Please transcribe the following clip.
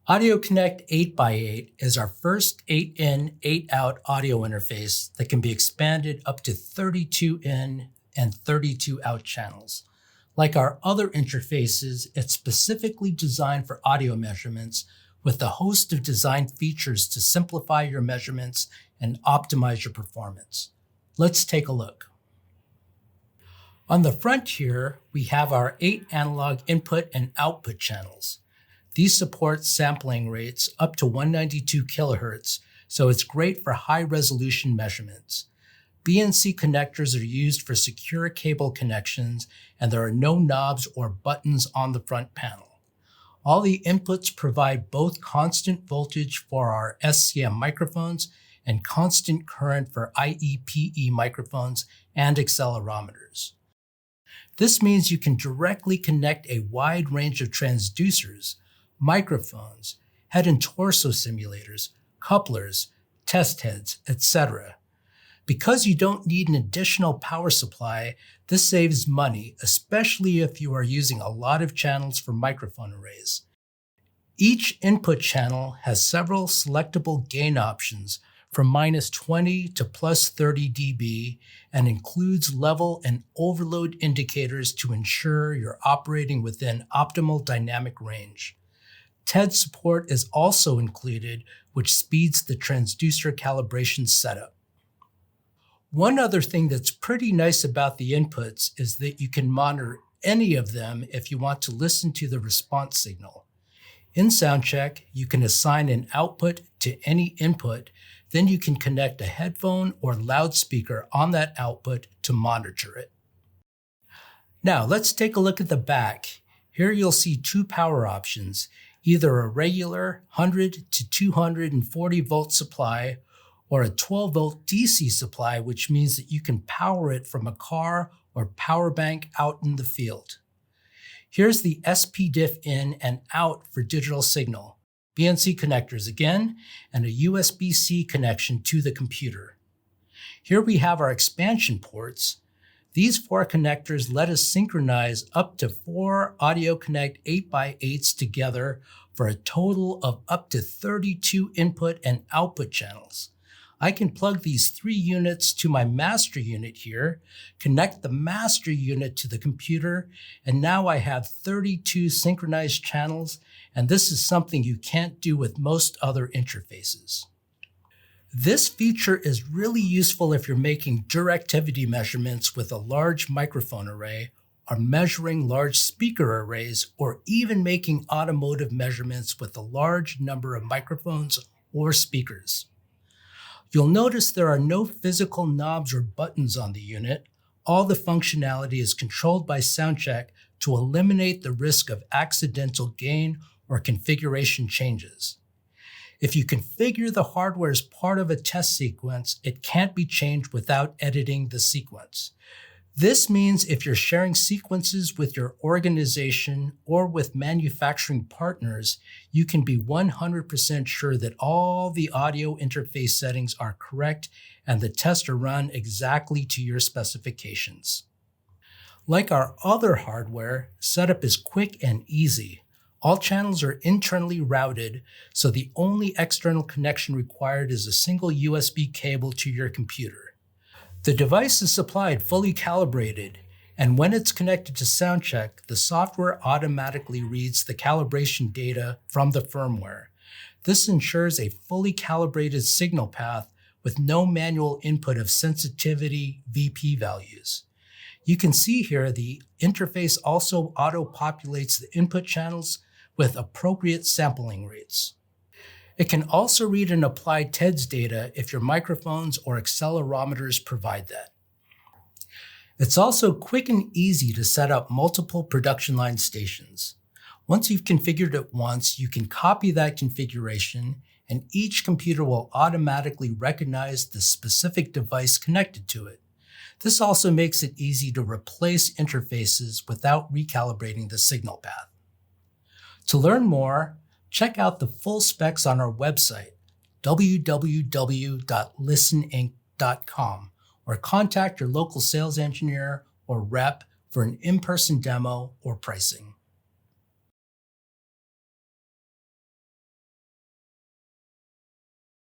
AudioConnect 8x8 is our first 8-in, 8-out audio interface that can be expanded up to 32 in and 32 out channels. Like our other interfaces, it's specifically designed for audio measurements with a host of design features to simplify your measurements and optimize your performance. Let's take a look. On the front here, we have our 8 analog input and output channels. These support sampling rates up to 192 kilohertz, so it's great for high-resolution measurements. BNC connectors are used for secure cable connections, and there are no knobs or buttons on the front panel. All the inputs provide both constant voltage for our SCM microphones and constant current for IEPE microphones and accelerometers. This means you can directly connect a wide range of transducers, microphones, head and torso simulators, couplers, test heads, etc. Because you don't need an additional power supply, this saves money, especially if you are using a lot of channels for microphone arrays. Each input channel has several selectable gain options from -20 to +30 dB and includes level and overload indicators to ensure you're operating within optimal dynamic range. TED support is also included, which speeds the transducer calibration setup. One other thing that's pretty nice about the inputs is that you can monitor any of them if you want to listen to the response signal. In SoundCheck, you can assign an output to any input, then you can connect a headphone or loudspeaker on that output to monitor it. Now let's take a look at the back. Here you'll see two power options, either a regular 100 to 240 volt supply or a 12 volt DC supply, which means that you can power it from a car or power bank out in the field. Here's the SPDIF in and out for digital signal, BNC connectors again, and a USB-C connection to the computer. Here we have our expansion ports. These 4 connectors let us synchronize up to 4 AudioConnect 8x8s together for a total of up to 32 input and output channels. I can plug these 3 units to my master unit here, connect the master unit to the computer, and now I have 32 synchronized channels, and this is something you can't do with most other interfaces. This feature is really useful if you're making directivity measurements with a large microphone array, or measuring large speaker arrays, or even making automotive measurements with a large number of microphones or speakers. You'll notice there are no physical knobs or buttons on the unit. All the functionality is controlled by SoundCheck to eliminate the risk of accidental gain or configuration changes. If you configure the hardware as part of a test sequence, it can't be changed without editing the sequence. This means if you're sharing sequences with your organization or with manufacturing partners, you can be 100% sure that all the audio interface settings are correct and the tests are run exactly to your specifications. Like our other hardware, setup is quick and easy. All channels are internally routed, so the only external connection required is a single USB cable to your computer. The device is supplied fully calibrated, and when it's connected to SoundCheck, the software automatically reads the calibration data from the firmware. This ensures a fully calibrated signal path with no manual input of sensitivity VP values. You can see here the interface also auto-populates the input channels with appropriate sampling rates. It can also read and apply TEDS data if your microphones or accelerometers provide that. It's also quick and easy to set up multiple production line stations. Once you've configured it once, you can copy that configuration, and each computer will automatically recognize the specific device connected to it. This also makes it easy to replace interfaces without recalibrating the signal path. To learn more, check out the full specs on our website, www.listeninc.com, or contact your local sales engineer or rep for an in-person demo or pricing.